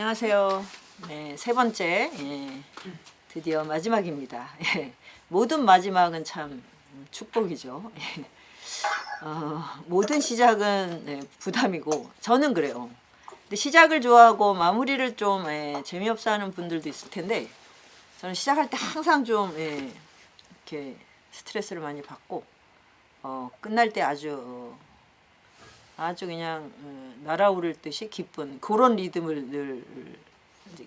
안녕하세요. 네, 세 번째, 드디어 마지막입니다. 모든 마지막은 참 축복이죠. 모든 시작은 부담이고 저는 그래요. 근데 시작을 좋아하고 마무리를 좀 재미없어 하는 분들도 있을 텐데 저는 시작할 때 항상 좀 이렇게 스트레스를 많이 받고 끝날 때 아주 그냥 날아오를 듯이 기쁜 그런 리듬을 늘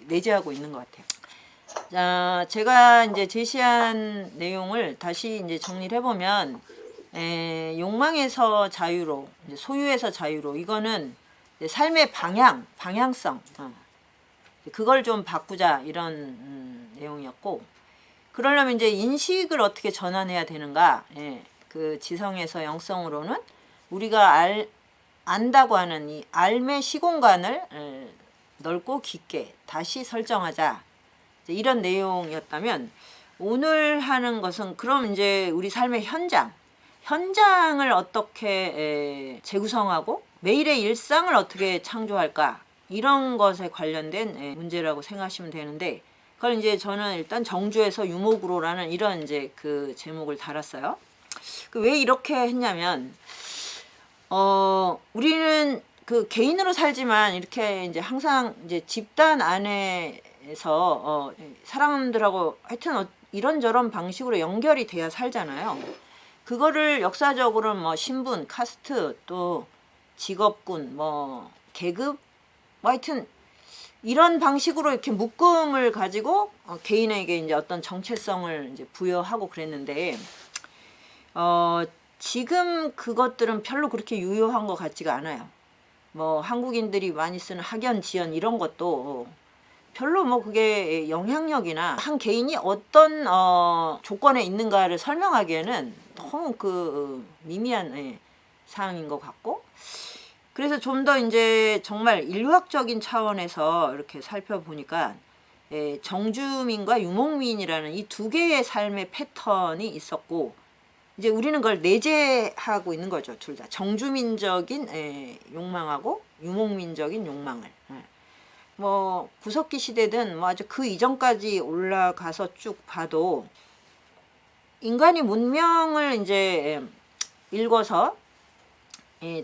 내재하고 있는 것 같아요. 자, 제가 이제 제시한 내용을 다시 이제 정리를 해보면, 욕망에서 자유로, 이제 소유에서 자유로, 이거는 이제 삶의 방향성, 그걸 좀 바꾸자 이런 내용이었고, 그러려면 이제 인식을 어떻게 전환해야 되는가, 그 지성에서 영성으로는 우리가 안다고 하는 이 알의 시공간을 넓고 깊게 다시 설정하자, 이런 내용이었다면, 오늘 하는 것은 그럼 이제 우리 삶의 현장을 어떻게 재구성하고 매일의 일상을 어떻게 창조할까, 이런 것에 관련된 문제라고 생각하시면 되는데, 그걸 이제 저는 일단 정주에서 유목으로라는 이런 이제 그 제목을 달았어요. 왜 이렇게 했냐면, 우리는 그 개인으로 살지만 이렇게 이제 항상 이제 집단 안에서 사람들하고 하여튼 이런저런 방식으로 연결이 돼야 살잖아요. 그거를 역사적으로는 뭐 신분, 카스트, 또 직업군, 뭐 계급, 뭐 하여튼 이런 방식으로 이렇게 묶음을 가지고 개인에게 이제 어떤 정체성을 이제 부여하고 그랬는데, 지금 그것들은 별로 그렇게 유효한 것 같지가 않아요. 뭐 한국인들이 많이 쓰는 학연, 지연 이런 것도 별로 뭐 그게 영향력이나 한 개인이 어떤 조건에 있는가를 설명하기에는 너무 미미한 사항인 것 같고, 그래서 좀 더 이제 정말 인류학적인 차원에서 이렇게 살펴보니까 정주민과 유목민이라는 이 두 개의 삶의 패턴이 있었고, 이제 우리는 그걸 내재하고 있는 거죠. 둘 다 정주민적인 욕망하고 유목민적인 욕망을. 뭐 구석기 시대든 뭐 아주 그 이전까지 올라가서 쭉 봐도 인간이 문명을 이제 읽어서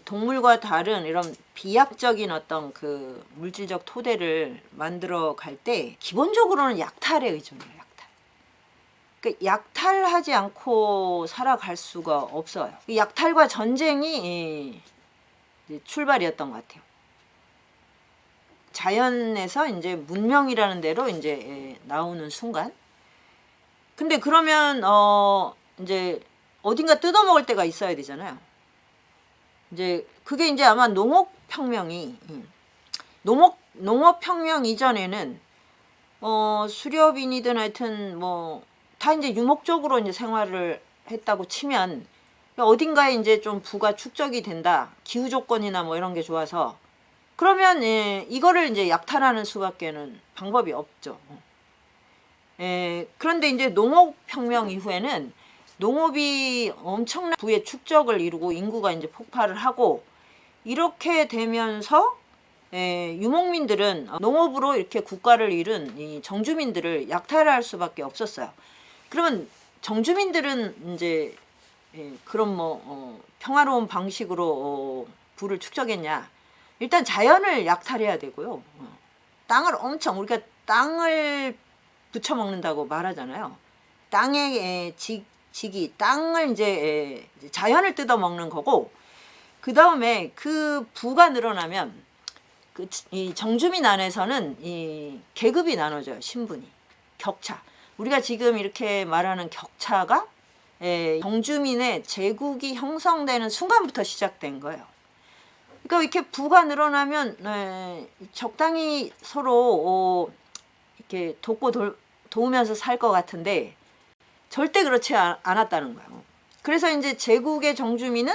동물과 다른 이런 비약적인 어떤 그 물질적 토대를 만들어 갈 때 기본적으로는 약탈에 의존해요. 그러니까 약탈하지 않고 살아갈 수가 없어요. 약탈과 전쟁이 출발이었던 것 같아요. 자연에서 이제 문명이라는 대로 이제 나오는 순간. 근데 그러면 이제 어딘가 뜯어먹을 때가 있어야 되잖아요. 이제 그게 이제 아마 농업혁명이 농업혁명 이전에는 수렵인이든 하여튼 뭐 다 이제 유목적으로 이제 생활을 했다고 치면 어딘가에 이제 좀 부가 축적이 된다. 기후 조건이나 뭐 이런 게 좋아서. 그러면 이거를 이제 약탈하는 수밖에는 방법이 없죠. 그런데 이제 농업혁명 이후에는 농업이 엄청난 부의 축적을 이루고 인구가 이제 폭발을 하고, 이렇게 되면서 유목민들은 농업으로 이렇게 국가를 이룬 이 정주민들을 약탈할 수밖에 없었어요. 그러면 정주민들은 이제 그런 평화로운 방식으로 부를 축적했냐? 일단 자연을 약탈해야 되고요. 땅을 엄청, 우리가 땅을 부쳐먹는다고 말하잖아요. 땅의 직이 땅을 이제 자연을 뜯어먹는 거고, 그 다음에 그 부가 늘어나면 이 정주민 안에서는 이 계급이 나눠져요. 신분이, 격차. 우리가 지금 이렇게 말하는 격차가 정주민의 제국이 형성되는 순간부터 시작된 거예요. 그러니까 이렇게 부가 늘어나면 적당히 서로 이렇게 도우면서 살 것 같은데 절대 그렇지 않았다는 거예요. 그래서 이제 제국의 정주민은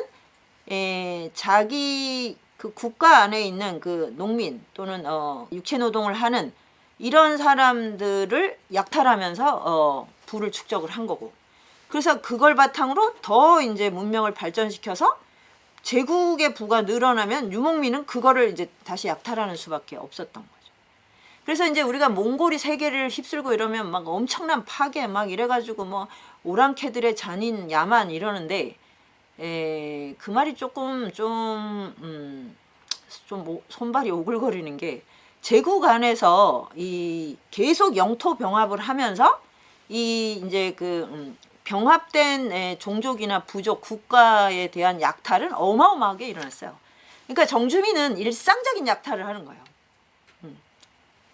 자기 그 국가 안에 있는 그 농민 또는 육체 노동을 하는 이런 사람들을 약탈하면서 부를 축적을 한 거고, 그래서 그걸 바탕으로 더 이제 문명을 발전시켜서 제국의 부가 늘어나면 유목민은 그거를 이제 다시 약탈하는 수밖에 없었던 거죠. 그래서 이제 우리가 몽골이 세계를 휩쓸고 이러면 막 엄청난 파괴 막 이래가지고 뭐 오랑캐들의 잔인 야만 이러는데, 그 말이 조금 좀 손발이 오글거리는 게, 제국 안에서 이 계속 영토 병합을 하면서 이 이제 그 병합된 종족이나 부족 국가에 대한 약탈은 어마어마하게 일어났어요. 그러니까 정주민은 일상적인 약탈을 하는 거예요.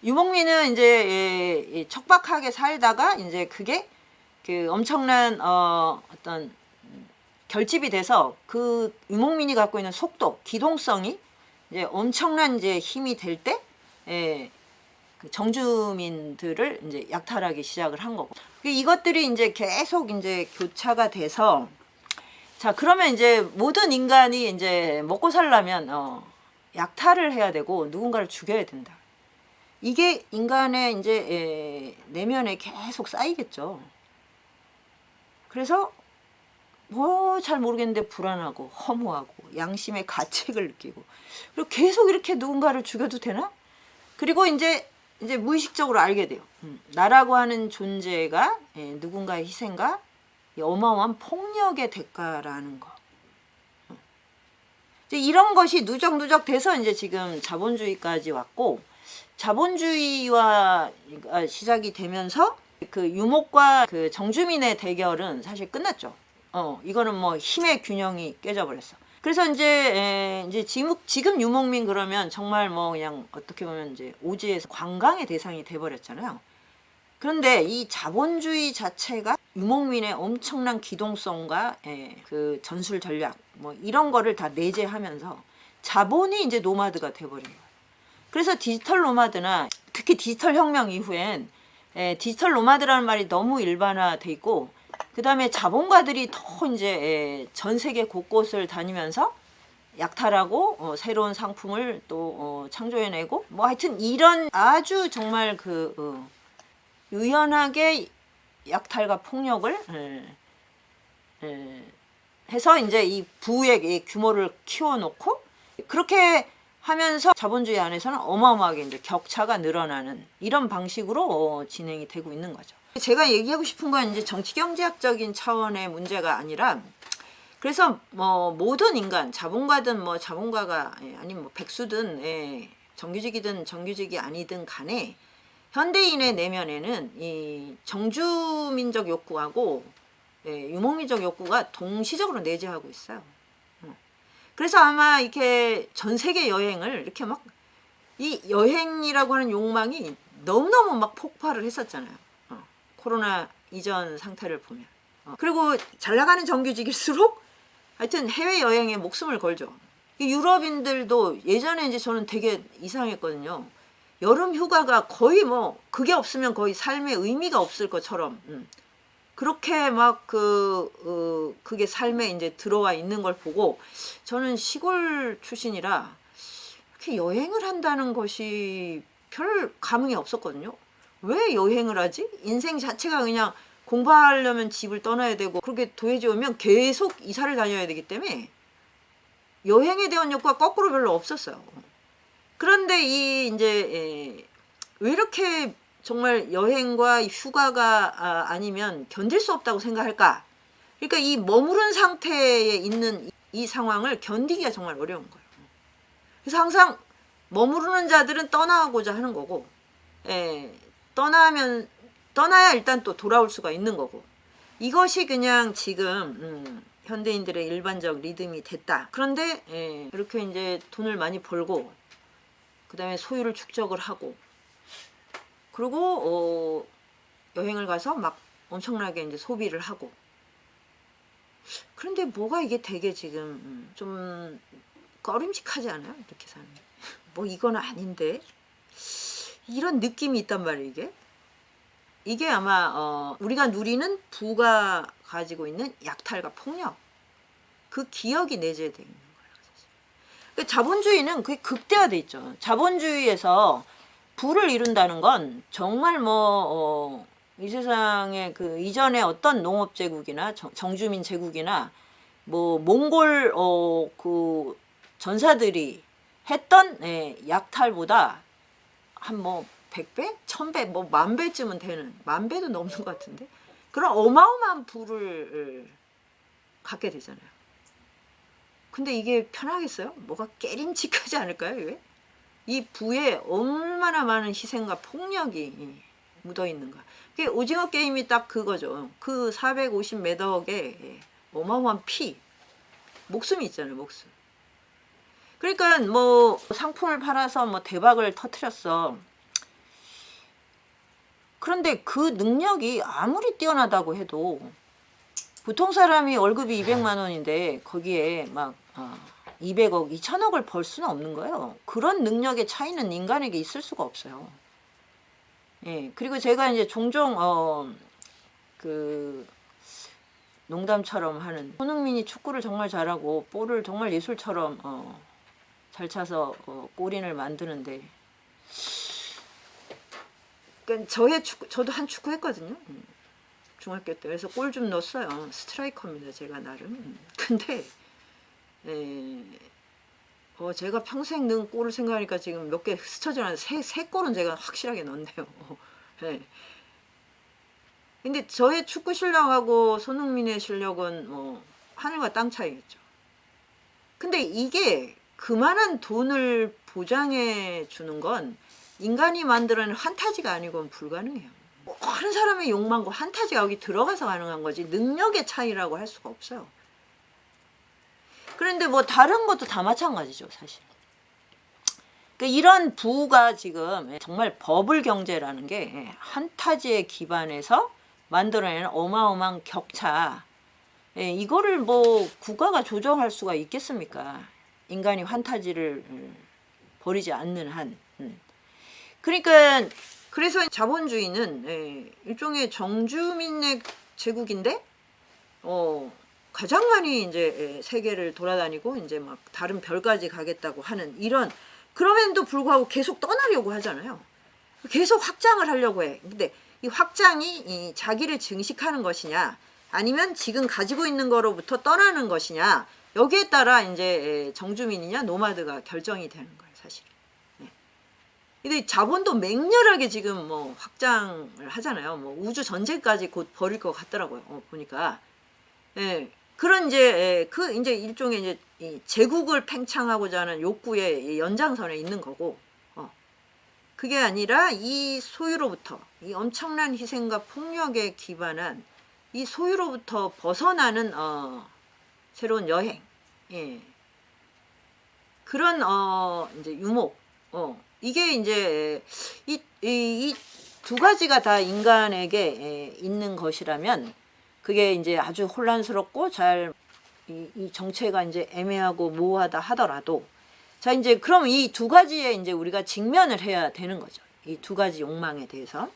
유목민은 이제 척박하게 살다가 이제 그게 그 엄청난 어떤 결집이 돼서 그 유목민이 갖고 있는 속도, 기동성이 이제 엄청난 이제 힘이 될 때 그 정주민들을 이제 약탈하기 시작을 한 거고. 이것들이 이제 계속 이제 교차가 돼서, 자 그러면 이제 모든 인간이 이제 먹고 살려면 약탈을 해야 되고 누군가를 죽여야 된다. 이게 인간의 이제 내면에 계속 쌓이겠죠. 그래서 뭐 잘 모르겠는데 불안하고 허무하고 양심의 가책을 느끼고, 그리고 계속 이렇게 누군가를 죽여도 되나? 그리고 이제 무의식적으로 알게 돼요. 나라고 하는 존재가 누군가의 희생과 어마어마한 폭력의 대가라는 거. 이제 이런 것이 누적누적 돼서 이제 지금 자본주의까지 왔고, 자본주의와 시작이 되면서 그 유목과 그 정주민의 대결은 사실 끝났죠. 이거는 뭐 힘의 균형이 깨져버렸어. 그래서 이제 지금 유목민 그러면 정말 뭐 그냥 어떻게 보면 이제 오지에서 관광의 대상이 돼버렸잖아요. 그런데 이 자본주의 자체가 유목민의 엄청난 기동성과 그 전술 전략 뭐 이런 거를 다 내재하면서 자본이 이제 노마드가 돼버린 거예요. 그래서 디지털 노마드나 특히 디지털 혁명 이후엔 디지털 노마드라는 말이 너무 일반화돼 있고, 그 다음에 자본가들이 더 이제 전 세계 곳곳을 다니면서 약탈하고 새로운 상품을 또 창조해내고, 뭐 하여튼 이런 아주 정말 그 유연하게 약탈과 폭력을 해서 이제 이 부의 규모를 키워놓고, 그렇게 하면서 자본주의 안에서는 어마어마하게 이제 격차가 늘어나는 이런 방식으로 진행이 되고 있는 거죠. 제가 얘기하고 싶은 건 이제 정치경제학적인 차원의 문제가 아니라, 그래서 뭐 모든 인간, 자본가든 뭐 자본가가 아니면 뭐 백수든 정규직이든 정규직이 아니든 간에 현대인의 내면에는 이 정주민적 욕구하고 유목민적 욕구가 동시적으로 내재하고 있어요. 그래서 아마 이렇게 전 세계 여행을 이렇게 막 이 여행이라고 하는 욕망이 너무너무 막 폭발을 했었잖아요. 코로나 이전 상태를 보면. 그리고 잘 나가는 정규직일수록 하여튼 해외여행에 목숨을 걸죠. 유럽인들도 예전에 이제 저는 되게 이상했거든요. 여름 휴가가 거의 뭐 그게 없으면 거의 삶의 의미가 없을 것처럼 그렇게 막 그게 삶에 이제 들어와 있는 걸 보고, 저는 시골 출신이라 이렇게 여행을 한다는 것이 별 감흥이 없었거든요. 왜 여행을 하지? 인생 자체가 그냥 공부하려면 집을 떠나야 되고, 그렇게 도해지 오면 계속 이사를 다녀야 되기 때문에 여행에 대한 욕구가 거꾸로 별로 없었어요. 그런데 이제 왜 이렇게 정말 여행과 휴가가 아니면 견딜 수 없다고 생각할까? 그러니까 이 머무른 상태에 있는 이 상황을 견디기가 정말 어려운 거예요. 그래서 항상 머무르는 자들은 떠나고자 하는 거고, 떠나야 일단 또 돌아올 수가 있는 거고, 이것이 그냥 지금 현대인들의 일반적 리듬이 됐다. 그런데 이렇게 이제 돈을 많이 벌고, 그 다음에 소유를 축적을 하고, 그리고 여행을 가서 막 엄청나게 이제 소비를 하고. 그런데 뭐가 이게 되게 지금 좀 꺼림직하지 않아요? 이렇게 사는 게. 뭐 이건 아닌데 이런 느낌이 있단 말이에요. 이게 아마 우리가 누리는 부가 가지고 있는 약탈과 폭력, 그 기억이 내재되어 있는 거예요. 사실. 그러니까 자본주의는 그게 극대화돼 있죠. 자본주의에서 부를 이룬다는 건 정말 뭐 이 세상에 그 이전에 어떤 농업 제국이나 정주민 제국이나 뭐 몽골 그 전사들이 했던 약탈보다 한 뭐 100배? 1000배? 뭐 10,000배쯤은 되는, 10,000배도 넘는 것 같은데 그런 어마어마한 부를 갖게 되잖아요. 근데 이게 편하겠어요? 뭐가 깨림직하지 않을까요? 왜? 이 부에 얼마나 많은 희생과 폭력이 묻어 있는가. 그게 오징어 게임이 딱 그거죠. 그 450매덕에 어마어마한 피, 목숨이 있잖아요, 목숨. 그러니까 뭐 상품을 팔아서 뭐 대박을 터뜨렸어. 그런데 그 능력이 아무리 뛰어나다고 해도 보통 사람이 월급이 200만 원인데 거기에 막 200억, 2천억을 벌 수는 없는 거예요. 그런 능력의 차이는 인간에게 있을 수가 없어요. 예, 그리고 제가 이제 종종 그 농담처럼 하는, 손흥민이 축구를 정말 잘하고 볼을 정말 예술처럼 잘 차서 골인을 만드는데, 그러니까 저도 한 축구 했거든요. 중학교 때. 그래서 골 좀 넣었어요. 스트라이커입니다, 제가 나름. 근데 제가 평생 넣은 골을 생각하니까 지금 몇 개 스쳐져 나는데 세 골은 제가 확실하게 넣었네요. 네. 근데 저의 축구 실력하고 손흥민의 실력은 뭐 하늘과 땅 차이겠죠. 근데 이게 그만한 돈을 보장해 주는 건 인간이 만들어낸 환타지가 아니고는 불가능해요. 한 사람의 욕망과 환타지가 여기 들어가서 가능한 거지 능력의 차이라고 할 수가 없어요. 그런데 뭐 다른 것도 다 마찬가지죠, 사실. 그러니까 이런 부가 지금 정말 버블 경제라는 게 환타지에 기반해서 만들어내는 어마어마한 격차, 이거를 뭐 국가가 조정할 수가 있겠습니까? 인간이 환타지를 버리지 않는 한. 그러니까 그래서 자본주의는 일종의 정주민의 제국인데 가장 많이 이제 세계를 돌아다니고 이제 막 다른 별까지 가겠다고 하는 이런, 그럼에도 불구하고 계속 떠나려고 하잖아요. 계속 확장을 하려고 해. 근데 이 확장이 자기를 증식하는 것이냐 아니면 지금 가지고 있는 거로부터 떠나는 것이냐, 여기에 따라 이제 정주민이냐 노마드가 결정이 되는 거예요, 사실. 근데 자본도 맹렬하게 지금 뭐 확장을 하잖아요. 뭐 우주 전쟁까지 곧 벌일 것 같더라고요. 보니까. 그런 이제 그 이제 일종의 이제 이 제국을 팽창하고자 하는 욕구의 연장선에 있는 거고, 그게 아니라 이 소유로부터, 이 엄청난 희생과 폭력에 기반한 이 소유로부터 벗어나는 새로운 여행, 그런 이제 유목, 이게 이제 이 두 가지가 다 인간에게 있는 것이라면 그게 이제 아주 혼란스럽고 이 정체가 이제 애매하고 모호하다 하더라도, 자 이제 그럼 이 두 가지에 이제 우리가 직면을 해야 되는 거죠. 이 두 가지 욕망에 대해서.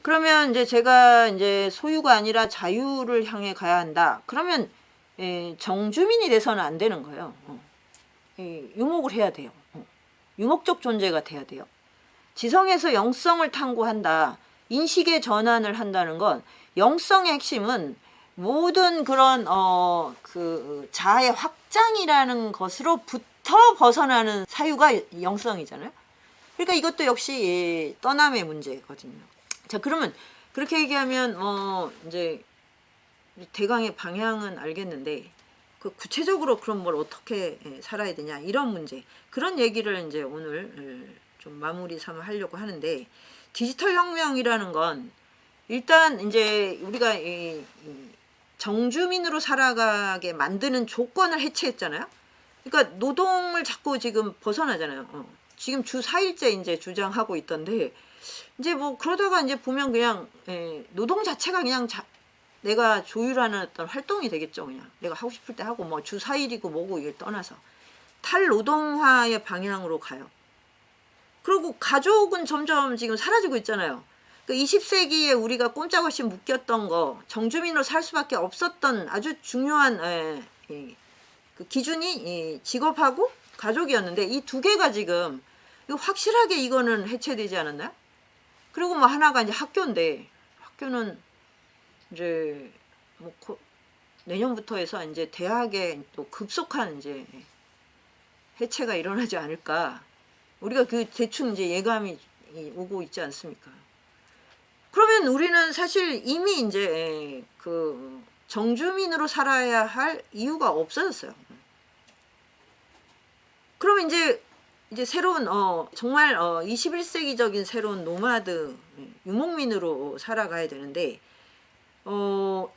그러면 이제 제가 이제 소유가 아니라 자유를 향해 가야 한다. 그러면 정주민이 돼서는 안 되는 거예요. 유목을 해야 돼요. 유목적 존재가 돼야 돼요. 지성에서 영성을 탕구한다. 인식의 전환을 한다는 건, 영성의 핵심은 모든 그런 그 자아의 확장이라는 것으로부터 벗어나는 사유가 영성이잖아요. 그러니까 이것도 역시 떠남의 문제거든요. 자, 그러면 그렇게 얘기하면 이제 대강의 방향은 알겠는데, 그 구체적으로 그럼 뭘 어떻게 살아야 되냐, 이런 문제, 그런 얘기를 이제 오늘 좀 마무리 삼아 하려고 하는데, 디지털 혁명이라는 건 일단 이제 우리가 이 정주민으로 살아가게 만드는 조건을 해체했잖아요. 그러니까 노동을 자꾸 지금 벗어나잖아요. 지금 주 4일째 이제 주장하고 있던데, 이제 뭐 그러다가 이제 보면 그냥 노동 자체가 그냥 내가 조율하는 어떤 활동이 되겠죠. 그냥 내가 하고 싶을 때 하고, 뭐 주 4일이고 뭐고 이걸 떠나서 탈노동화의 방향으로 가요. 그리고 가족은 점점 지금 사라지고 있잖아요. 그 20세기에 우리가 꼼짝없이 묶였던 거, 정주민으로 살 수밖에 없었던 아주 중요한 그 기준이 직업하고 가족이었는데, 이 두 개가 지금 이거 확실하게 이거는 해체되지 않았나요? 그리고 뭐 하나가 이제 학교인데, 학교는 이제 뭐 내년부터 해서 이제 대학에 또 급속한 이제 해체가 일어나지 않을까. 우리가 그 대충 이제 예감이 오고 있지 않습니까? 그러면 우리는 사실 이미 이제 그 정주민으로 살아야 할 이유가 없어졌어요. 그러면 이제 새로운 정말 21세기적인 새로운 노마드 유목민으로 살아가야 되는데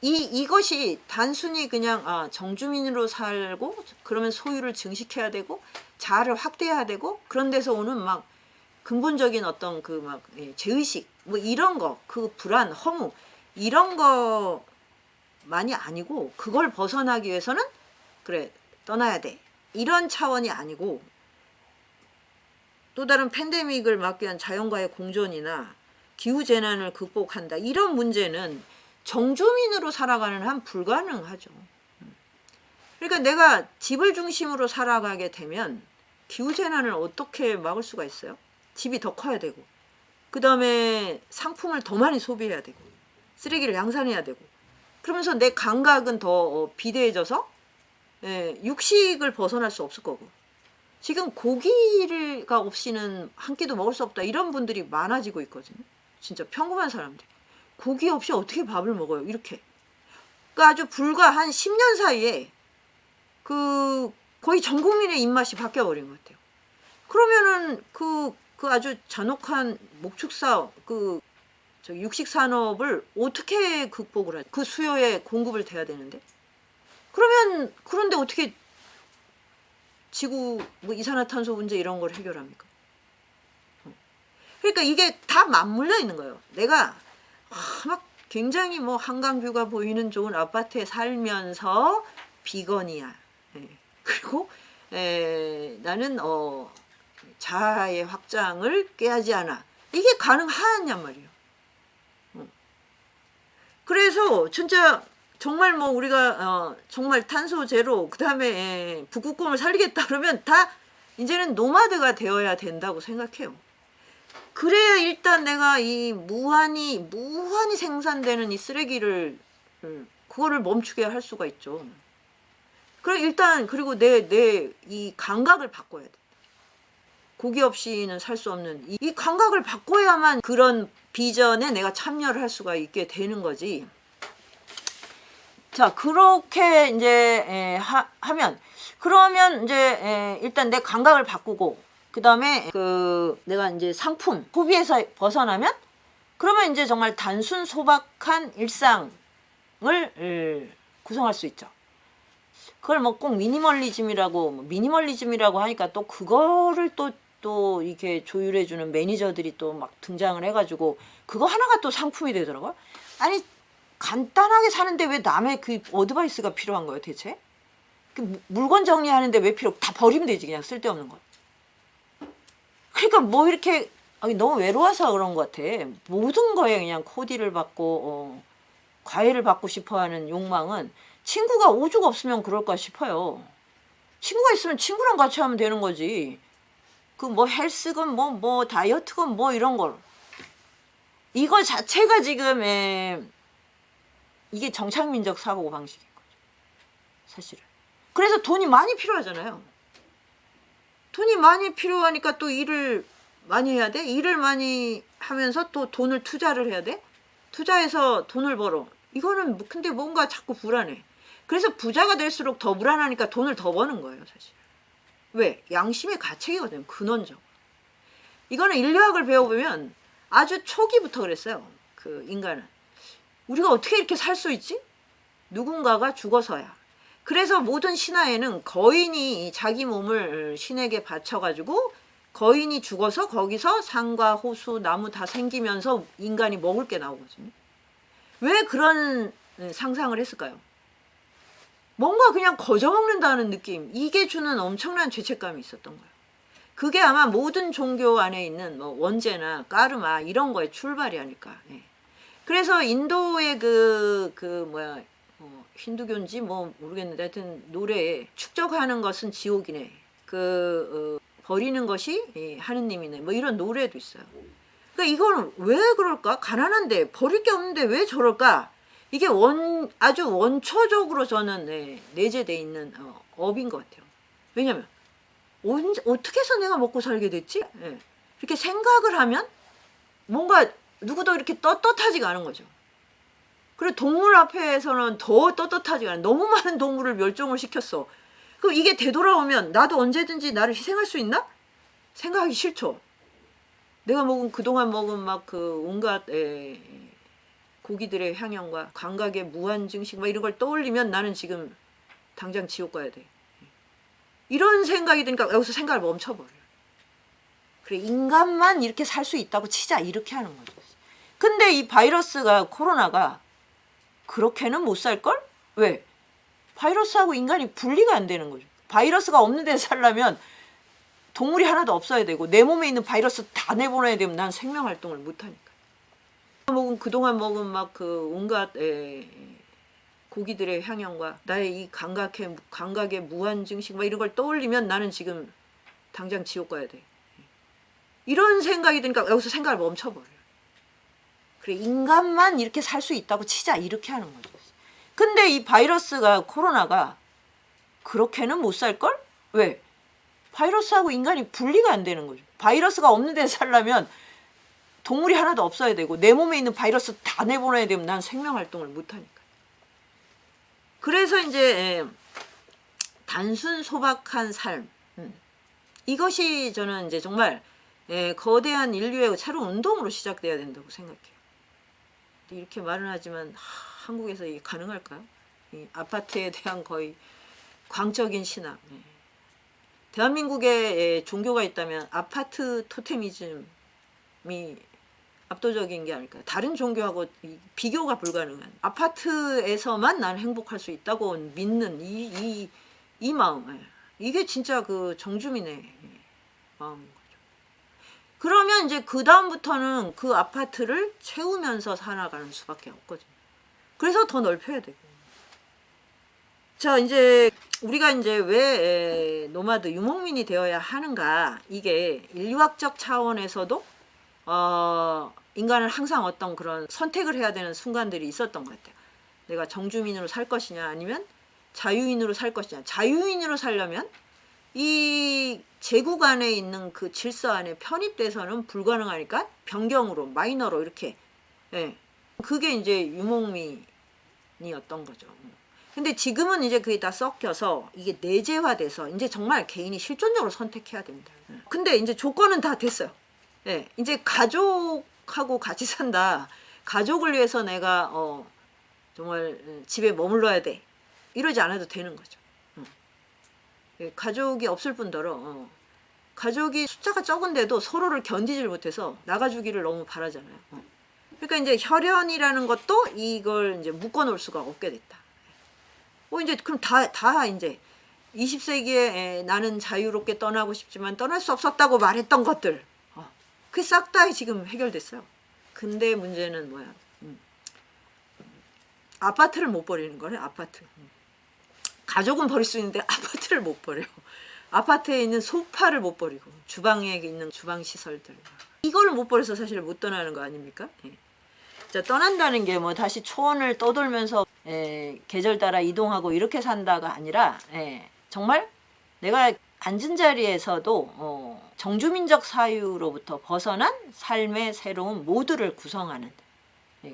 이것이 단순히 그냥 정주민으로 살고 그러면 소유를 증식해야 되고 자아를 확대해야 되고 그런 데서 오는 막 근본적인 어떤 그 막 죄의식 뭐 이런 거 그 불안 허무 이런 거만이 아니고 그걸 벗어나기 위해서는 그래 떠나야 돼 이런 차원이 아니고 또 다른 팬데믹을 막기 위한 자연과의 공존이나 기후재난을 극복한다 이런 문제는 정주민으로 살아가는 한 불가능하죠. 그러니까 내가 집을 중심으로 살아가게 되면 기후재난을 어떻게 막을 수가 있어요? 집이 더 커야 되고 그 다음에 상품을 더 많이 소비해야 되고 쓰레기를 양산해야 되고 그러면서 내 감각은 더 비대해져서 육식을 벗어날 수 없을 거고 지금 고기가 없이는 한 끼도 먹을 수 없다 이런 분들이 많아지고 있거든요. 진짜 평범한 사람들 고기 없이 어떻게 밥을 먹어요 이렇게. 그러니까 아주 불과 한 10년 사이에 그 거의 전 국민의 입맛이 바뀌어버린 것 같아요. 그러면은 그 아주 잔혹한 목축사 육식 산업을 어떻게 극복을 하지? 그 수요에 공급을 돼야 되는데 그런데 어떻게 지구 뭐 이산화탄소 문제 이런 걸 해결합니까? 그러니까 이게 다 맞물려 있는 거예요. 내가 막 굉장히 뭐 한강뷰가 보이는 좋은 아파트에 살면서 비건이야. 그리고 나는 자아의 확장을 꾀하지 않아. 이게 가능하냔 말이에요. 그래서 진짜 정말 뭐 우리가 정말 탄소 제로 그다음에 북극곰을 살리겠다 그러면 다 이제는 노마드가 되어야 된다고 생각해요. 그래야 일단 내가 이 무한히 생산되는 이 쓰레기를 그거를 멈추게 할 수가 있죠. 그럼 일단 그리고 내 이 감각을 바꿔야 돼. 고기 없이는 살 수 없는 이 감각을 바꿔야만 그런 비전에 내가 참여를 할 수가 있게 되는 거지. 자 그렇게 이제 하면 그러면 이제 일단 내 감각을 바꾸고 그 다음에 내가 이제 상품 소비에서 벗어나면 그러면 이제 정말 단순 소박한 일상을 구성할 수 있죠. 그걸 뭐 꼭 미니멀리즘이라고 하니까 또 그거를 또 이렇게 조율해주는 매니저들이 또 막 등장을 해가지고 그거 하나가 또 상품이 되더라고요. 아니 간단하게 사는데 왜 남의 그 어드바이스가 필요한 거예요 대체? 그 물건 정리하는데 왜 다 버리면 되지 그냥 쓸데없는 거. 그러니까 뭐 이렇게 너무 외로워서 그런 것 같아. 모든 거에 그냥 코디를 받고 과외를 받고 싶어하는 욕망은 친구가 오죽 없으면 그럴까 싶어요. 친구가 있으면 친구랑 같이 하면 되는 거지. 그 뭐 헬스건 뭐 다이어트건 뭐 이런 걸 이거 자체가 지금 이게 정착민적 사고 방식인 거죠 사실은. 그래서 돈이 많이 필요하잖아요. 돈이 많이 필요하니까 또 일을 많이 해야 돼. 일을 많이 하면서 또 돈을 투자를 해야 돼. 투자해서 돈을 벌어. 이거는 근데 뭔가 자꾸 불안해. 그래서 부자가 될수록 더 불안하니까 돈을 더 버는 거예요 사실. 왜? 양심의 가책이거든요. 근원적. 이거는 인류학을 배워보면 아주 초기부터 그랬어요. 그 인간은. 우리가 어떻게 이렇게 살 수 있지? 누군가가 죽어서야. 그래서 모든 신화에는 거인이 자기 몸을 신에게 바쳐가지고 거인이 죽어서 거기서 산과 호수, 나무 다 생기면서 인간이 먹을 게 나오거든요. 왜 그런 상상을 했을까요? 뭔가 그냥 거저먹는다는 느낌, 이게 주는 엄청난 죄책감이 있었던 거예요. 그게 아마 모든 종교 안에 있는 뭐 원죄나 까르마 이런 거의 출발이 아닐까. 그래서 인도의 힌두교인지 뭐 모르겠는데 하여튼 노래에 축적하는 것은 지옥이네. 버리는 것이 하느님이네. 뭐 이런 노래도 있어요. 그러니까 이거는 왜 그럴까? 가난한데 버릴 게 없는데 왜 저럴까? 이게 아주 원초적으로 저는 내재되어 있는 업인 것 같아요. 왜냐면 어떻게 해서 내가 먹고 살게 됐지? 이렇게 생각을 하면 뭔가 누구도 이렇게 떳떳하지가 않은 거죠. 그리고 동물 앞에서는 더 떳떳하지가 않아. 너무 많은 동물을 멸종을 시켰어. 그럼 이게 되돌아오면 나도 언제든지 나를 희생할 수 있나? 생각하기 싫죠. 내가 그동안 먹은 막 그 온갖 고기들의 향연과 감각의 무한 증식 막 이런 걸 떠올리면 나는 지금 당장 지옥 가야 돼. 이런 생각이 드니까 여기서 생각을 멈춰버려요. 그래, 인간만 이렇게 살 수 있다고 치자, 이렇게 하는 거죠. 근데 이 바이러스가, 코로나가 그렇게는 못 살걸? 왜? 바이러스하고 인간이 분리가 안 되는 거죠. 바이러스가 없는 데서 살려면 동물이 하나도 없어야 되고 내 몸에 있는 바이러스 다 내보내야 되면 난 생명활동을 못하니까. 그동안 먹은 막 그 온갖 고기들의 향연과 나의 이 감각의 무한 증식 막 이런 걸 떠올리면 나는 지금 당장 지옥 가야 돼. 이런 생각이 드니까 여기서 생각을 멈춰버려요. 그래, 인간만 이렇게 살 수 있다고 치자, 이렇게 하는 거죠. 근데 이 바이러스가, 코로나가 그렇게는 못 살걸? 왜? 바이러스하고 인간이 분리가 안 되는 거죠. 바이러스가 없는 데서 살려면 동물이 하나도 없어야 되고 내 몸에 있는 바이러스 다 내보내야 되면 난 생명활동을 못하니까. 그래서 이제 단순 소박한 삶, 이것이 저는 이제 정말 거대한 인류의 새로운 운동으로 시작돼야 된다고 생각해요. 이렇게 말은 하지만 한국에서 이게 가능할까요? 이 아파트에 대한 거의 광적인 신앙. 대한민국에 종교가 있다면 아파트 토테미즘이 압도적인 게 아닐까요? 다른 종교하고 비교가 불가능한, 아파트에서만 난 행복할 수 있다고 믿는 이 마음, 이게 진짜 그 정주민의 마음인 거죠. 그러면 이제 그 다음부터는 그 아파트를 채우면서 살아가는 수밖에 없거든요. 그래서 더 넓혀야 되고. 자, 이제 우리가 이제 왜 노마드 유목민이 되어야 하는가, 이게 인류학적 차원에서도 인간은 항상 어떤 그런 선택을 해야 되는 순간들이 있었던 것 같아요. 내가 정주민으로 살 것이냐 아니면 자유인으로 살 것이냐. 자유인으로 살려면 이 제국 안에 있는 그 질서 안에 편입돼서는 불가능하니까 변경으로, 마이너로 이렇게, 그게 이제 유목민이었던 거죠. 근데 지금은 이제 그게 다 섞여서 이게 내재화돼서 이제 정말 개인이 실존적으로 선택해야 됩니다. 근데 이제 조건은 다 됐어요. 이제 가족하고 같이 산다. 가족을 위해서 내가 정말 집에 머물러야 돼. 이러지 않아도 되는 거죠. 가족이 없을 뿐더러 가족이 숫자가 적은데도 서로를 견디질 못해서 나가주기를 너무 바라잖아요. 그러니까 이제 혈연이라는 것도 이걸 이제 묶어놓을 수가 없게 됐다. 이제 그럼 다 이제 20세기에 나는 자유롭게 떠나고 싶지만 떠날 수 없었다고 말했던 것들, 그게 싹 다 지금 해결됐어요. 근데 문제는 뭐야? 아파트를 못 버리는 거네. 아파트. 가족은 버릴 수 있는데 아파트를 못 버려. 아파트에 있는 소파를 못 버리고 주방에 있는 주방 시설들, 이걸 못 버려서 사실 못 떠나는 거 아닙니까? 자, 떠난다는 게 뭐 다시 초원을 떠돌면서 계절 따라 이동하고 이렇게 산다가 아니라 정말 내가 앉은 자리에서도 정주민적 사유로부터 벗어난 삶의 새로운 모드를 구성하는,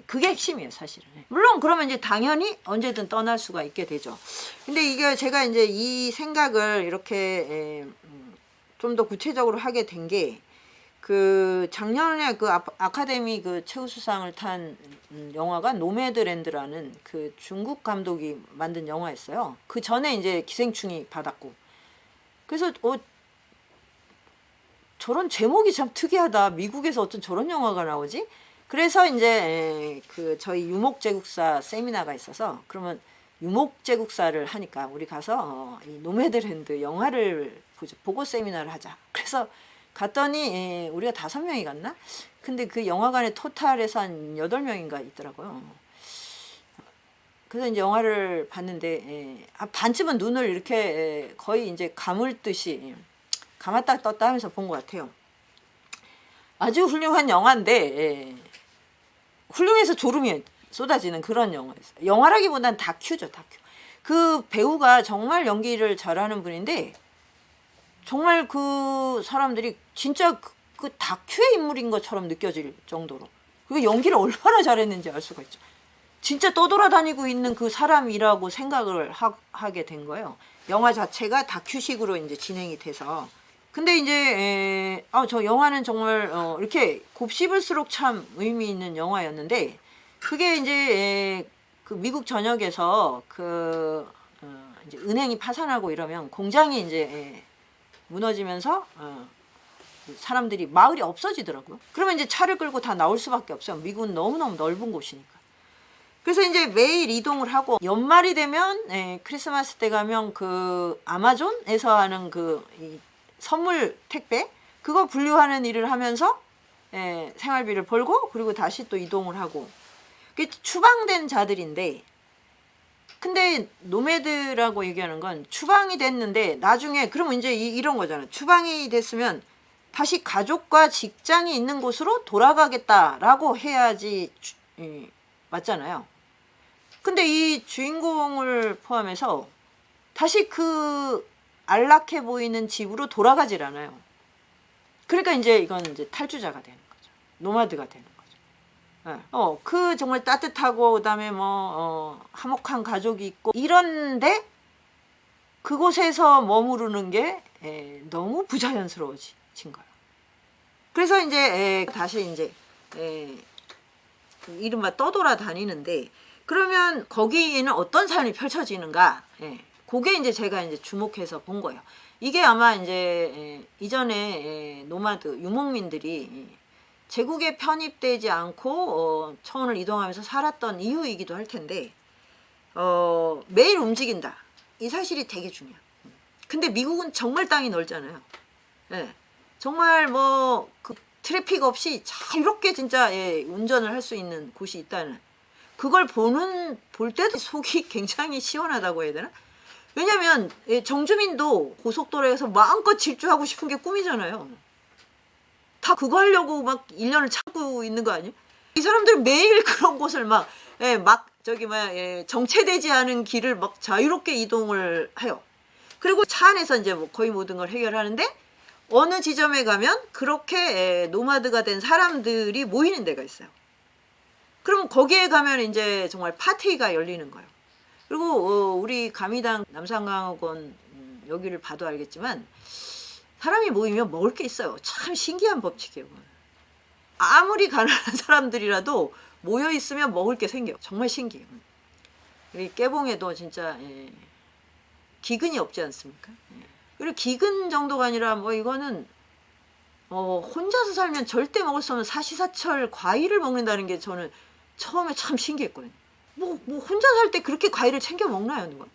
그게 핵심이에요, 사실은. 물론 그러면 이제 당연히 언제든 떠날 수가 있게 되죠. 근데 이게 제가 이제 이 생각을 이렇게 좀 더 구체적으로 하게 된 게, 그 작년에 그 아카데미 그 최우수상을 탄 영화가 노매드랜드라는 그 중국 감독이 만든 영화였어요. 그 전에 이제 기생충이 받았고, 그래서 저런 제목이 참 특이하다. 미국에서 어떤 저런 영화가 나오지? 그래서 이제 그 저희 유목제국사 세미나가 있어서, 그러면 유목제국사를 하니까 우리 가서 이 노매드랜드 영화를 보고 세미나를 하자. 그래서 갔더니 우리가 5명이 갔나? 근데 그 영화관에 토탈에서 한 8명인가 있더라고요. 그래서 이제 영화를 봤는데 반쯤은 눈을 이렇게 거의 이제 감을듯이 감았다 떴다 하면서 본 것 같아요. 아주 훌륭한 영화인데 훌륭해서 졸음이 쏟아지는 그런 영화였어요. 영화라기보단 다큐죠, 다큐. 그 배우가 정말 연기를 잘하는 분인데 정말 그 사람들이 진짜 그 다큐의 인물인 것처럼 느껴질 정도로. 그 연기를 얼마나 잘했는지 알 수가 있죠. 진짜 떠돌아다니고 있는 그 사람이라고 생각을 하게 된 거예요. 영화 자체가 다큐식으로 이제 진행이 돼서. 근데 이제 저 영화는 정말 이렇게 곱씹을수록 참 의미 있는 영화였는데, 그게 이제 그 미국 전역에서 그 이제 은행이 파산하고 이러면 공장이 이제 무너지면서 사람들이, 마을이 없어지더라고요. 그러면 이제 차를 끌고 다 나올 수밖에 없어요. 미국은 너무너무 넓은 곳이니까. 그래서 이제 매일 이동을 하고, 연말이 되면 크리스마스 때 가면 그 아마존에서 하는 그 이 선물 택배, 그거 분류하는 일을 하면서 생활비를 벌고, 그리고 다시 또 이동을 하고. 그게 추방된 자들인데, 근데 노매드라고 얘기하는 건 추방이 됐는데 나중에, 그러면 이제 이런 거잖아요. 추방이 됐으면 다시 가족과 직장이 있는 곳으로 돌아가겠다라고 해야지 맞잖아요. 근데 이 주인공을 포함해서 다시 그 안락해 보이는 집으로 돌아가질 않아요. 그러니까 이제 이건 이제 탈주자가 되는 거죠. 노마드가 되는 거죠. 그 정말 따뜻하고, 그다음에 뭐 화목한 가족이 있고 이런데 그곳에서 머무르는 게 너무 부자연스러워진 거예요. 그래서 이제 다시 이제 이른바 떠돌아다니는데, 그러면 거기에는 어떤 삶이 펼쳐지는가? 그게 이제 제가 이제 주목해서 본 거예요. 이게 아마 이제 이전에 노마드 유목민들이 제국에 편입되지 않고 초원을 이동하면서 살았던 이유이기도 할 텐데, 매일 움직인다, 이 사실이 되게 중요해요. 근데 미국은 정말 땅이 넓잖아요. 정말 뭐 그 트래픽 없이 자유롭게 진짜 운전을 할 수 있는 곳이 있다는, 그걸 볼 때도 속이 굉장히 시원하다고 해야 되나? 왜냐면 정주민도 고속도로에서 마음껏 질주하고 싶은 게 꿈이잖아요. 다 그거 하려고 막 1년을 참고 있는 거 아니에요? 이 사람들 매일 그런 곳을 정체되지 않은 길을 막 자유롭게 이동을 해요. 그리고 차 안에서 이제 뭐 거의 모든 걸 해결하는데, 어느 지점에 가면 그렇게 노마드가 된 사람들이 모이는 데가 있어요. 그럼 거기에 가면 이제 정말 파티가 열리는 거예요. 그리고 우리 가미당 남산강학원 여기를 봐도 알겠지만, 사람이 모이면 먹을 게 있어요. 참 신기한 법칙이에요. 아무리 가난한 사람들이라도 모여 있으면 먹을 게 생겨요. 정말 신기해요. 우리 깨봉에도 진짜 기근이 없지 않습니까? 그리고 기근 정도가 아니라 뭐 이거는 혼자서 살면 절대 먹을 수 없는 사시사철 과일을 먹는다는 게 저는 처음에 참 신기했거든요. 뭐 혼자 살 때 그렇게 과일을 챙겨 먹나요, 누가?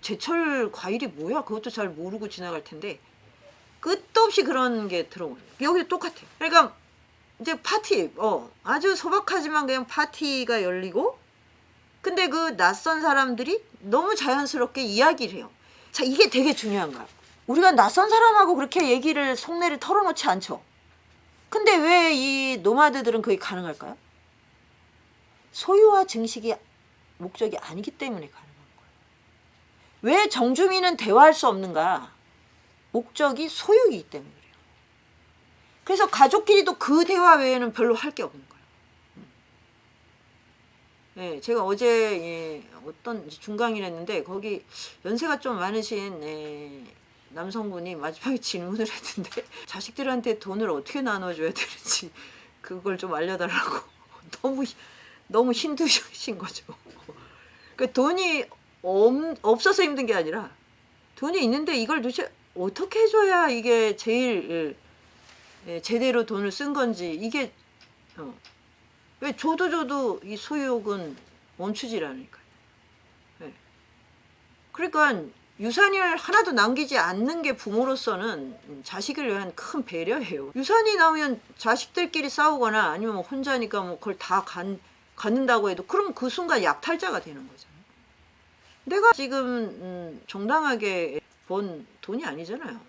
제철 과일이 뭐야? 그것도 잘 모르고 지나갈 텐데 끝도 없이 그런 게 들어오는 거예요. 여기도 똑같아요. 그러니까 이제 파티, 아주 소박하지만 그냥 파티가 열리고, 근데 그 낯선 사람들이 너무 자연스럽게 이야기를 해요. 자, 이게 되게 중요한 거야. 우리가 낯선 사람하고 그렇게 얘기를, 속내를 털어놓지 않죠. 근데 왜 이 노마드들은 그게 가능할까요? 소유와 증식이 목적이 아니기 때문에 가능한 거예요. 왜 정주민은 대화할 수 없는가? 목적이 소유이기 때문에 그래요. 그래서 가족끼리도 그 대화 외에는 별로 할 게 없는 거예요. 제가 어제 어떤 중강의를 했는데, 거기 연세가 좀 많으신 남성분이 마지막에 질문을 했는데, 자식들한테 돈을 어떻게 나눠줘야 되는지 그걸 좀 알려달라고. 너무 힘드신 거죠. 그러니까 돈이 없어서 힘든 게 아니라, 돈이 있는데 이걸 도대체 어떻게 해줘야 이게 제일 제대로 돈을 쓴 건지, 이게 왜 줘도 이 소유욕은 멈추질 않으니까요. 그러니까 유산을 하나도 남기지 않는 게 부모로서는 자식을 위한 큰 배려예요. 유산이 나오면 자식들끼리 싸우거나 아니면 뭐 혼자니까 뭐 그걸 다 갖는다고 해도, 그럼 그 순간 약탈자가 되는 거잖아요. 내가 지금 정당하게 번 돈이 아니잖아요.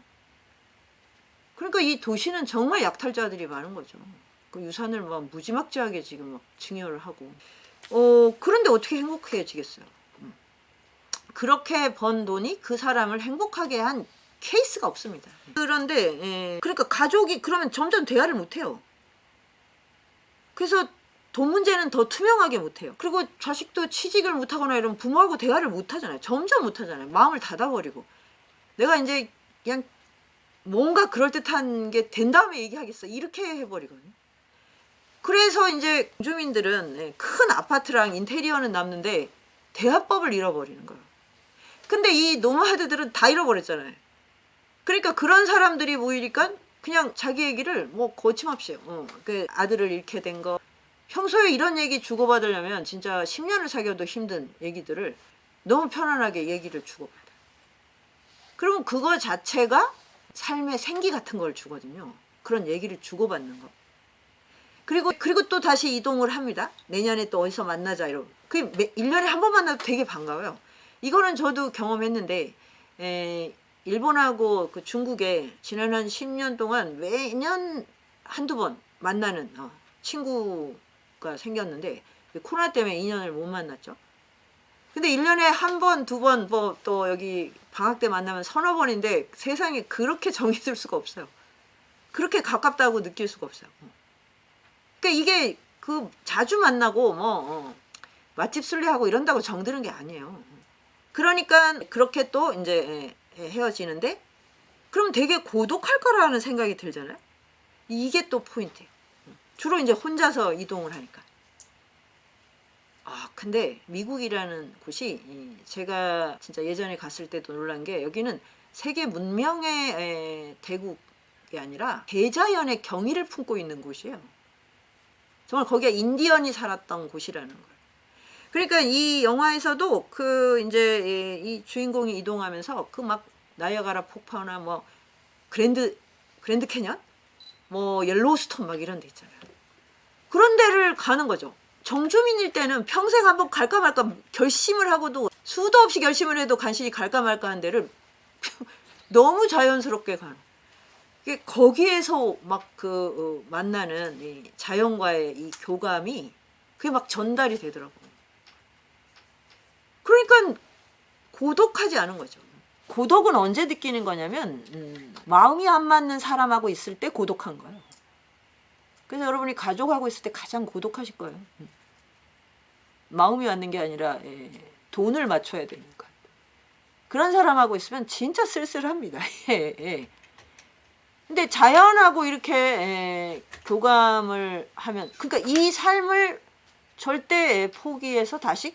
그러니까 이 도시는 정말 약탈자들이 많은 거죠. 그 유산을 막 무지막지하게 지금 막 증여를 하고. 그런데 어떻게 행복해지겠어요? 그렇게 번 돈이 그 사람을 행복하게 한 케이스가 없습니다. 그런데 그러니까 가족이 그러면 점점 대화를 못해요. 그래서 돈 문제는 더 투명하게 못해요. 그리고 자식도 취직을 못하거나 이러면 부모하고 대화를 못하잖아요. 점점 못하잖아요. 마음을 닫아버리고 내가 이제 그냥 뭔가 그럴듯한 게 된 다음에 얘기하겠어 이렇게 해버리거든요. 그래서 이제 주민들은 큰 아파트랑 인테리어는 남는데 대화법을 잃어버리는 거예요. 근데 이 노마드들은 다 잃어버렸잖아요. 그러니까 그런 사람들이 모이니까 그냥 자기 얘기를 뭐 거침없이 그 아들을 잃게 된 거, 평소에 이런 얘기 주고받으려면 진짜 10년을 사귀어도 힘든 얘기들을 너무 편안하게 얘기를 주고받아요. 그러면 그거 자체가 삶의 생기 같은 걸 주거든요. 그런 얘기를 주고받는 거. 그리고 또 다시 이동을 합니다. 내년에 또 어디서 만나자 이러고. 1년에 한 번 만나도 되게 반가워요. 이거는 저도 경험했는데 일본하고 그 중국에 지난 한 10년 동안 매년 한두 번 만나는 친구가 생겼는데 코로나 때문에 2년을 못 만났죠. 근데 1년에 한 번, 두 번, 뭐 또 여기 방학 때 만나면 서너 번인데 세상에 그렇게 정이 들 수가 없어요. 그렇게 가깝다고 느낄 수가 없어요. 그러니까 이게 그 자주 만나고 뭐 맛집 순례하고 이런다고 정드는 게 아니에요. 그러니까 그렇게 또 이제 헤어지는데 그럼 되게 고독할 거라는 생각이 들잖아요. 이게 또 포인트예요. 주로 이제 혼자서 이동을 하니까. 근데 미국이라는 곳이 제가 진짜 예전에 갔을 때도 놀란 게 여기는 세계 문명의 대국이 아니라 대자연의 경의를 품고 있는 곳이에요. 정말 거기가 인디언이 살았던 곳이라는 거예요. 그러니까 이 영화에서도 그 이제 이 주인공이 이동하면서 그 막 나이아가라 폭포나 뭐 그랜드 캐년, 뭐 옐로우스톤 막 이런 데 있잖아요. 그런 데를 가는 거죠. 정주민일 때는 평생 한번 갈까 말까 결심을 하고도 수도 없이 결심을 해도 간신히 갈까 말까 한 데를 너무 자연스럽게 가는. 거기에서 막 만나는 이 자연과의 이 교감이 그게 막 전달이 되더라고요. 그러니까 고독하지 않은 거죠. 고독은 언제 느끼는 거냐면 마음이 안 맞는 사람하고 있을 때 고독한 거예요. 그래서 여러분이 가족하고 있을 때 가장 고독하실 거예요. 마음이 맞는 게 아니라 돈을 맞춰야 되니까. 그런 사람하고 있으면 진짜 쓸쓸합니다. 근데 자연하고 이렇게 교감을 하면, 그러니까 이 삶을 절대 포기해서 다시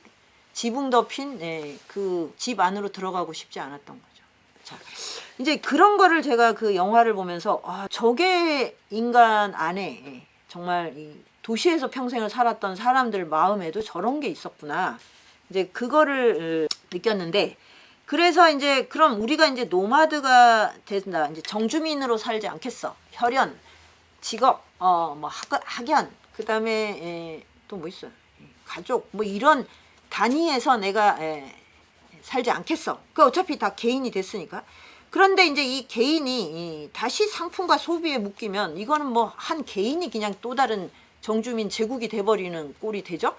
지붕 덮인 그 집 안으로 들어가고 싶지 않았던 거죠. 자, 이제 그런 거를 제가 그 영화를 보면서 저게 인간 안에 정말 이 도시에서 평생을 살았던 사람들 마음에도 저런 게 있었구나. 이제 그거를 느꼈는데, 그래서 이제 그럼 우리가 이제 노마드가 된다. 이제 정주민으로 살지 않겠어. 혈연, 직업, 뭐 학연, 그다음에 또 뭐 있어요? 가족, 뭐 이런 단위에서 내가 살지 않겠어. 그 어차피 다 개인이 됐으니까. 그런데 이제 이 개인이 다시 상품과 소비에 묶이면 이거는 뭐 한 개인이 그냥 또 다른 정주민 제국이 돼버리는 꼴이 되죠.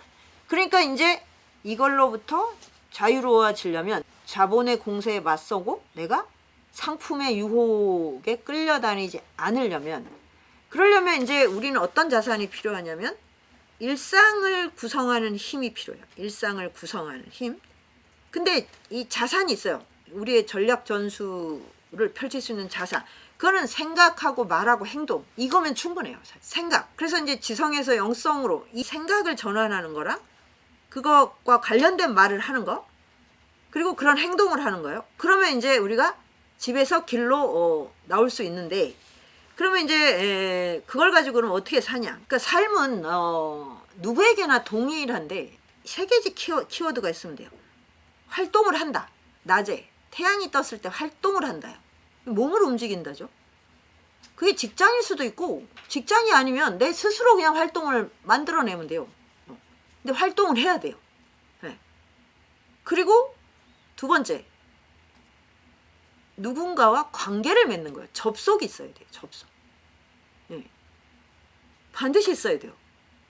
그러니까 이제 이걸로부터 자유로워지려면 자본의 공세에 맞서고 내가 상품의 유혹에 끌려다니지 않으려면, 그러려면 이제 우리는 어떤 자산이 필요하냐면 일상을 구성하는 힘이 필요해요. 일상을 구성하는 힘. 근데 이 자산이 있어요. 우리의 전략 전술을 펼칠 수 있는 자산. 그거는 생각하고 말하고 행동. 이거면 충분해요. 생각. 그래서 이제 지성에서 영성으로 이 생각을 전환하는 거랑 그것과 관련된 말을 하는 거, 그리고 그런 행동을 하는 거예요. 그러면 이제 우리가 집에서 길로 나올 수 있는데, 그러면 이제 그걸 가지고는 어떻게 사냐. 그러니까 삶은 누구에게나 동일한데 세 가지 키워드가 있으면 돼요. 활동을 한다. 낮에 태양이 떴을 때 활동을 한다요. 몸을 움직인다죠. 그게 직장일 수도 있고 직장이 아니면 내 스스로 그냥 활동을 만들어내면 돼요. 근데 활동을 해야 돼요. 네. 그리고 두 번째, 누군가와 관계를 맺는 거예요. 접속이 있어야 돼요. 접속. 네. 반드시 있어야 돼요.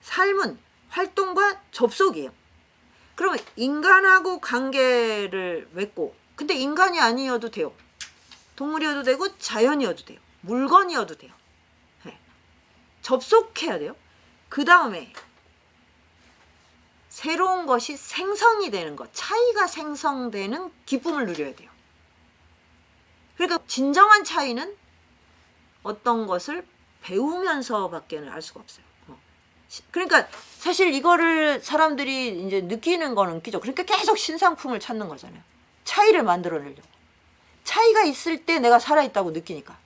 삶은 활동과 접속이에요. 그러면 인간하고 관계를 맺고, 근데 인간이 아니어도 돼요. 동물이어도 되고 자연이어도 돼요. 물건이어도 돼요. 네. 접속해야 돼요. 그 다음에 새로운 것이 생성이 되는 것, 차이가 생성되는 기쁨을 누려야 돼요. 그러니까 진정한 차이는 어떤 것을 배우면서밖에 알 수가 없어요. 그러니까 사실 이거를 사람들이 이제 느끼는 거는 웃기죠. 그러니까 계속 신상품을 찾는 거잖아요. 차이를 만들어내려고. 차이가 있을 때 내가 살아있다고 느끼니까.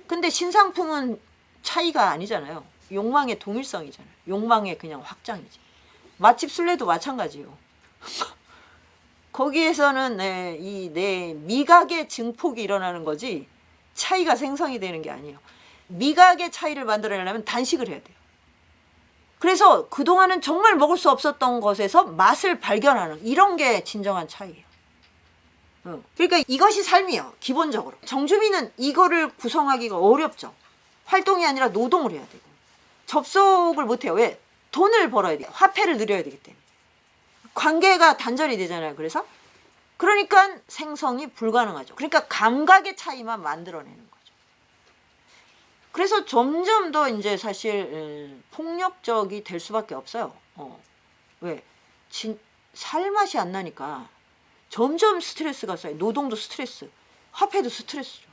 근데 신상품은 차이가 아니잖아요. 욕망의 동일성이잖아요. 욕망의 그냥 확장이지. 맛집 술래도 마찬가지예요. 거기에서는 내 미각의 증폭이 일어나는 거지 차이가 생성이 되는 게 아니에요. 미각의 차이를 만들어내려면 단식을 해야 돼요. 그래서 그동안은 정말 먹을 수 없었던 것에서 맛을 발견하는 이런 게 진정한 차이예요. 그러니까 이것이 삶이에요. 기본적으로. 정주민은 이거를 구성하기가 어렵죠. 활동이 아니라 노동을 해야 되고 접속을 못해요. 왜? 돈을 벌어야 돼요. 화폐를 누려야 되기 때문에. 관계가 단절이 되잖아요. 그러니까 생성이 불가능하죠. 그러니까 감각의 차이만 만들어내는 거죠. 그래서 점점 더 이제 사실 폭력적이 될 수밖에 없어요. 왜? 살맛이 안 나니까 점점 스트레스가 쌓여요. 노동도 스트레스, 화폐도 스트레스죠.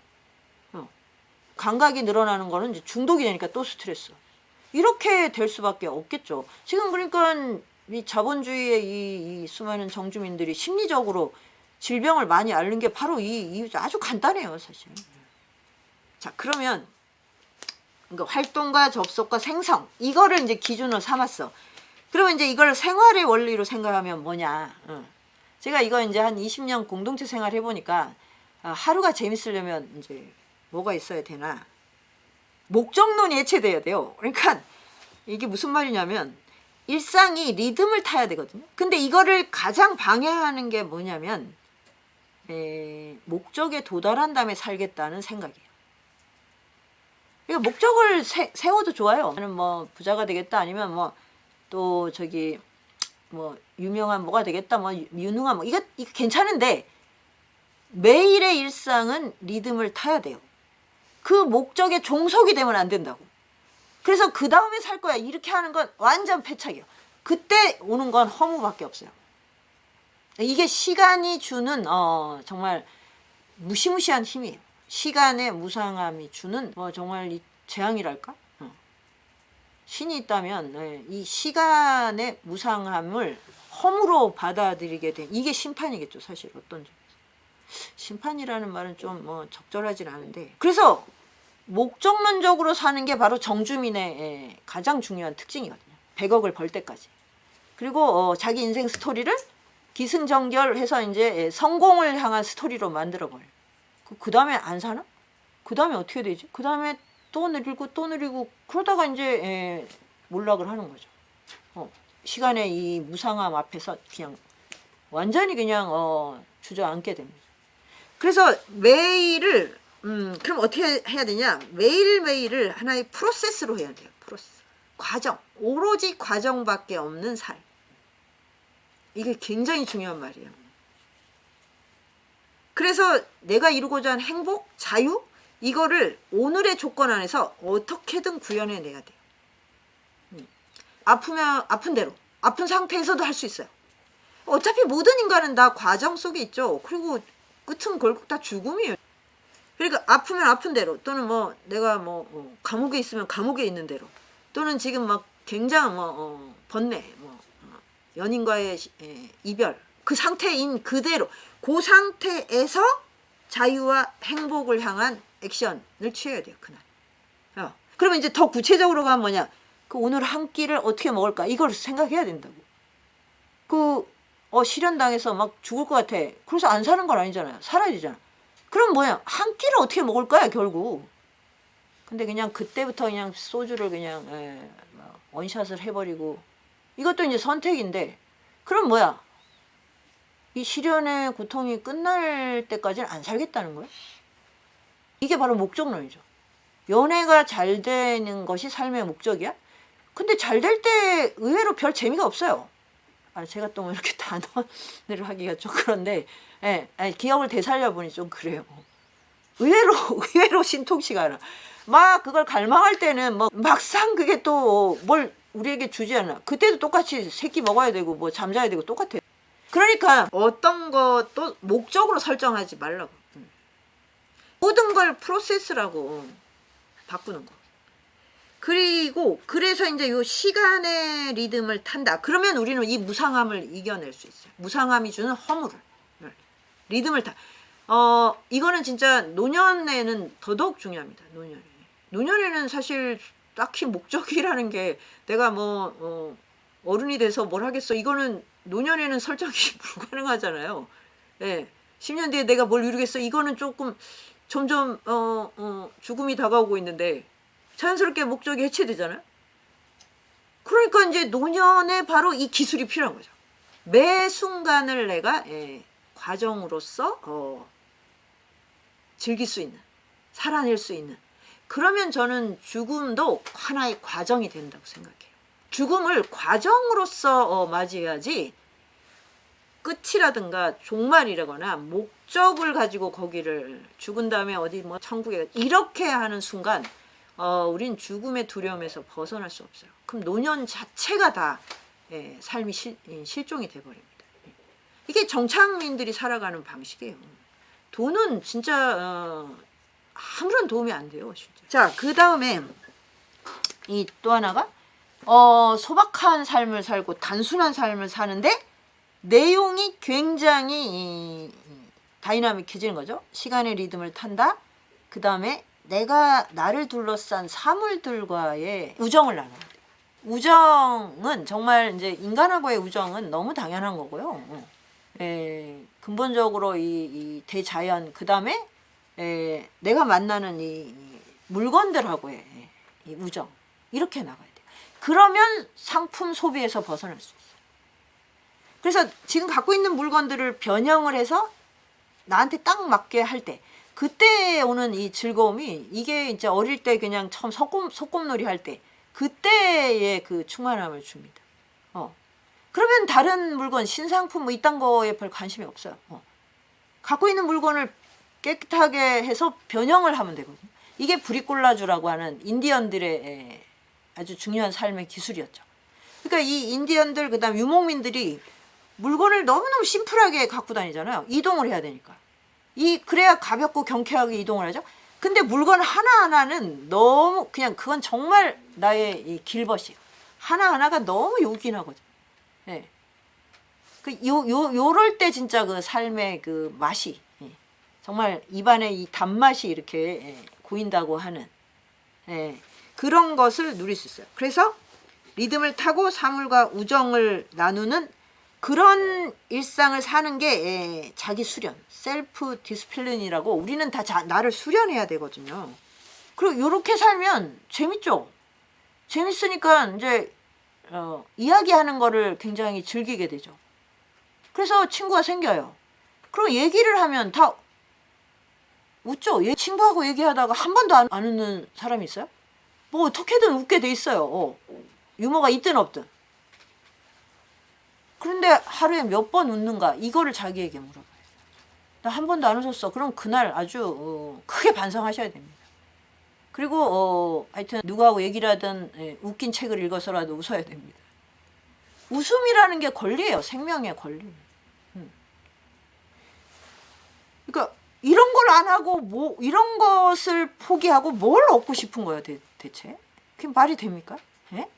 감각이 늘어나는 거는 이제 중독이 되니까 또 스트레스. 이렇게 될 수밖에 없겠죠. 지금 그러니까 이 자본주의의 이 수많은 정주민들이 심리적으로 질병을 많이 앓는 게 바로 이 이유 아주 간단해요, 사실. 자, 그러면 그러니까 활동과 접속과 생성 이거를 이제 기준으로 삼았어. 그러면 이제 이걸 생활의 원리로 생각하면 뭐냐? 제가 이거 이제 한 20년 공동체 생활 해보니까 하루가 재밌으려면 이제 뭐가 있어야 되나? 목적론이 해체돼야 돼요. 그러니까 이게 무슨 말이냐면 일상이 리듬을 타야 되거든요. 근데 이거를 가장 방해하는 게 뭐냐면 목적에 도달한 다음에 살겠다는 생각이에요. 그러니까 목적을 세워도 좋아요. 나는 뭐 부자가 되겠다 아니면 뭐 또 저기 뭐 유명한 뭐가 되겠다 뭐 유능한 뭐 이거 괜찮은데 매일의 일상은 리듬을 타야 돼요. 그 목적에 종속이 되면 안 된다고. 그래서 그 다음에 살 거야 이렇게 하는 건 완전 패착이에요. 그때 오는 건 허무밖에 없어요. 이게 시간이 주는 정말 무시무시한 힘이에요. 시간의 무상함이 주는 정말 이 재앙이랄까? 신이 있다면 이 시간의 무상함을 허무로 받아들이게 된 이게 심판이겠죠. 사실 어떤 점에서. 심판이라는 말은 좀 적절하진 않은데 그래서 목적론적으로 사는 게 바로 정주민의 가장 중요한 특징이거든요. 100억을 벌 때까지. 그리고 자기 인생 스토리를 기승전결해서 이제 성공을 향한 스토리로 만들어버려요. 그 다음에 안 사나? 그 다음에 어떻게 되지? 그 다음에 또 느리고 그러다가 이제 몰락을 하는 거죠. 시간의 이 무상함 앞에서 그냥 완전히 그냥 주저앉게 됩니다. 그래서 매일을 그럼 어떻게 해야 되냐? 매일매일을 하나의 프로세스로 해야 돼요. 프로세스. 과정. 오로지 과정밖에 없는 삶. 이게 굉장히 중요한 말이에요. 그래서 내가 이루고자 하는 행복, 자유 이거를 오늘의 조건 안에서 어떻게든 구현해내야 돼요. 아프면 아픈 대로, 아픈 상태에서도 할 수 있어요. 어차피 모든 인간은 다 과정 속에 있죠. 그리고 끝은 결국 다 죽음이에요. 그러니까 아프면 아픈 대로 또는 뭐 내가 감옥에 있으면 감옥에 있는 대로 또는 지금 막 굉장한 번뇌, 연인과의 이별 그 상태인 그대로 그 상태에서 자유와 행복을 향한 액션을 취해야 돼요. 그날. 그러면 이제 더 구체적으로 가면 뭐냐? 그 오늘 한 끼를 어떻게 먹을까? 이걸 생각해야 된다고. 실현당해서 막 죽을 것 같아. 그래서 안 사는 건 아니잖아요. 살아야 되잖아. 그럼 뭐야? 한 끼를 어떻게 먹을 거야 결국. 근데 그냥 그때부터 그냥 소주를 그냥 원샷을 해버리고 이것도 이제 선택인데 그럼 뭐야? 이 시련의 고통이 끝날 때까지는 안 살겠다는 거예요? 이게 바로 목적론이죠. 연애가 잘 되는 것이 삶의 목적이야? 근데 잘 될 때 의외로 별 재미가 없어요. 제가 또 이렇게 단언을 하기가 좀 그런데 기억을 되살려 보니 좀 그래요. 의외로 신통치가 않아. 막 그걸 갈망할 때는 뭐 막상 그게 또 뭘 우리에게 주지 않아. 그때도 똑같이 새끼 먹어야 되고 뭐 잠자야 되고 똑같아. 그러니까 어떤 것도 목적으로 설정하지 말라고. 모든 걸 프로세스라고 바꾸는 거. 그리고 그래서 이제 요 시간의 리듬을 탄다. 그러면 우리는 이 무상함을 이겨낼 수 있어요. 무상함이 주는 허물을, 리듬을 타. 이거는 진짜 노년에는 더더욱 중요합니다. 노년에는 사실 딱히 목적이라는 게 내가 뭐 어른이 돼서 뭘 하겠어. 이거는 노년에는 설정이 불가능하잖아요. 예. 10년 뒤에 내가 뭘 이루겠어. 이거는 조금 점점 죽음이 다가오고 있는데 자연스럽게 목적이 해체되잖아요. 그러니까 이제 노년에 바로 이 기술이 필요한 거죠. 매 순간을 내가 과정으로서 즐길 수 있는, 살아낼 수 있는. 그러면 저는 죽음도 하나의 과정이 된다고 생각해요. 죽음을 과정으로서 맞이해야지 끝이라든가 종말이라거나 목적을 가지고 거기를 죽은 다음에 어디 뭐 천국에 이렇게 하는 순간 우린 죽음의 두려움에서 벗어날 수 없어요. 그럼 노년 자체가 다 삶이 실종이 돼버립니다. 이게 정착민들이 살아가는 방식이에요. 돈은 진짜 아무런 도움이 안 돼요. 진짜. 자, 그 다음에 이 또 하나가 소박한 삶을 살고 단순한 삶을 사는데 내용이 굉장히 다이나믹해지는 거죠. 시간의 리듬을 탄다. 그 다음에 내가 나를 둘러싼 사물들과의 우정을 나눠야 돼요. 우정은 정말 이제 인간하고의 우정은 너무 당연한 거고요. 근본적으로 이 대자연, 그 다음에 내가 만나는 이 물건들하고의 이 우정, 이렇게 나가야 돼요. 그러면 상품 소비에서 벗어날 수 있어요. 그래서 지금 갖고 있는 물건들을 변형을 해서 나한테 딱 맞게 할 때, 그때 오는 이 즐거움이, 이게 이제 어릴 때 그냥 처음 소꿉놀이 할 때 그때의 그 충만함을 줍니다. 그러면 다른 물건, 신상품 뭐 이딴 거에 별 관심이 없어요. 갖고 있는 물건을 깨끗하게 해서 변형을 하면 되거든요. 이게 브리콜라주라고 하는 인디언들의 아주 중요한 삶의 기술이었죠. 그러니까 이 인디언들, 그 다음 유목민들이 물건을 너무너무 심플하게 갖고 다니잖아요. 이동을 해야 되니까. 그래야 가볍고 경쾌하게 이동을 하죠. 근데 물건 하나하나는 너무 그냥 그건 정말 나의 이 길벗이. 하나하나가 너무 요긴하거든. 예. 요럴 때 진짜 그 삶의 그 맛이, 정말 입안에 이 단맛이 이렇게 고인다고 하는, 그런 것을 누릴 수 있어요. 그래서 리듬을 타고 사물과 우정을 나누는 그런 일상을 사는 게 자기 수련, 셀프 디스플린이라고, 우리는 다 나를 수련해야 되거든요. 그리고 요렇게 살면 재밌죠. 재밌으니까 이제 이야기하는 거를 굉장히 즐기게 되죠. 그래서 친구가 생겨요. 그리고 얘기를 하면 다 웃죠. 친구하고 얘기하다가 한 번도 안 웃는 사람이 있어요? 뭐 어떻게든 웃게 돼 있어요. 유머가 있든 없든. 그런데 하루에 몇 번 웃는가, 이거를 자기에게 물어봐요. 나 한 번도 안 웃었어. 그럼 그날 아주 크게 반성하셔야 됩니다. 그리고 하여튼 누구하고 얘기를 하든 웃긴 책을 읽어서라도 웃어야 됩니다. 웃음이라는 게 권리예요. 생명의 권리. 그러니까 이런 걸 안 하고 뭐 이런 것을 포기하고 뭘 얻고 싶은 거예요, 대체? 그게 말이 됩니까? 예?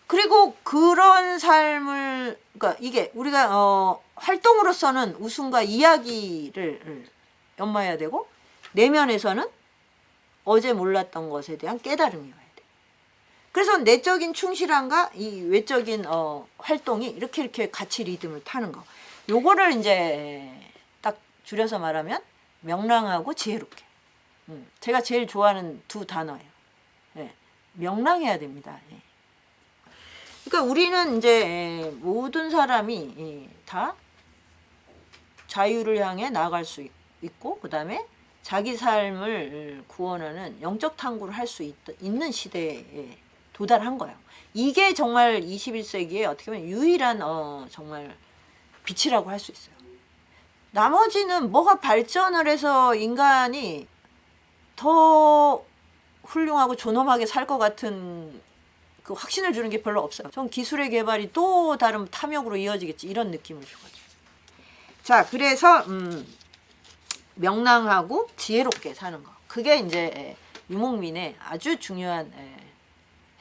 그리고 그런 삶을, 그러니까 이게 우리가 활동으로서는 웃음과 이야기를 연마해야 되고, 내면에서는 어제 몰랐던 것에 대한 깨달음이 와야 돼. 그래서 내적인 충실함과 이 외적인 활동이 이렇게 같이 리듬을 타는 거. 요거를 이제 딱 줄여서 말하면 명랑하고 지혜롭게. 제가 제일 좋아하는 두 단어예요. 명랑해야 됩니다. 그러니까 우리는 이제 모든 사람이 다 자유를 향해 나아갈 수 있고, 그 다음에 자기 삶을 구원하는 영적 탐구를 할 수 있는 시대에 도달한 거예요. 이게 정말 21세기에 어떻게 보면 유일한 정말 빛이라고 할 수 있어요. 나머지는 뭐가 발전을 해서 인간이 더 훌륭하고 존엄하게 살 것 같은 그 확신을 주는 게 별로 없어요. 전 기술의 개발이 또 다른 탐욕으로 이어지겠지 이런 느낌을 주거든요. 자, 그래서 명랑하고 지혜롭게 사는 거. 그게 이제 유목민의 아주 중요한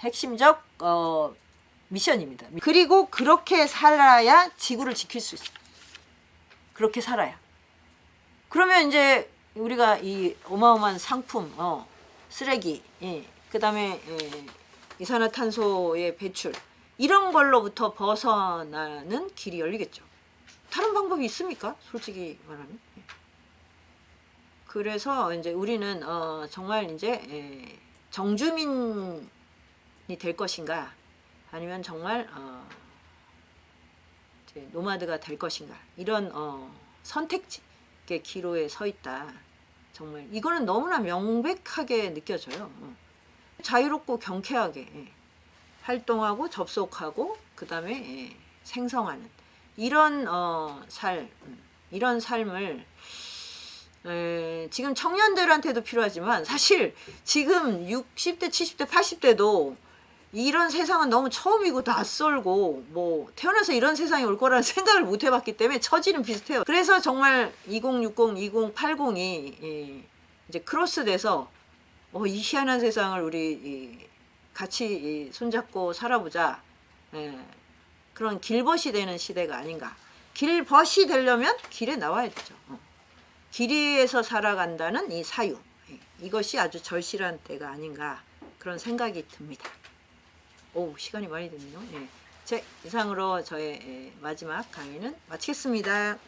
핵심적 미션입니다. 그리고 그렇게 살아야 지구를 지킬 수 있어요. 그렇게 살아야. 그러면 이제 우리가 이 어마어마한 상품, 쓰레기, 그 다음에 이산화탄소의 배출 이런 걸로부터 벗어나는 길이 열리겠죠. 다른 방법이 있습니까? 솔직히 말하면. 그래서 이제 우리는 정말 이제 정주민이 될 것인가, 아니면 정말 이제 노마드가 될 것인가, 이런 선택지의 기로에 서 있다. 정말 이거는 너무나 명백하게 느껴져요. 자유롭고 경쾌하게 활동하고 접속하고 그 다음에 생성하는 이런 이런 삶을 지금 청년들한테도 필요하지만 사실 지금 60대, 70대, 80대도 이런 세상은 너무 처음이고 낯설고 뭐 태어나서 이런 세상이 올 거라는 생각을 못 해봤기 때문에 처지는 비슷해요. 그래서 정말 2060, 2080이 이제 크로스돼서 이 희한한 세상을 우리 같이 손잡고 살아보자, 그런 길벗이 되는 시대가 아닌가. 길벗이 되려면 길에 나와야 되죠. 길 위에서 살아간다는 이 사유, 이것이 아주 절실한 때가 아닌가 그런 생각이 듭니다. 오, 시간이 많이 됐네요. 제 이상으로 저의 마지막 강의는 마치겠습니다.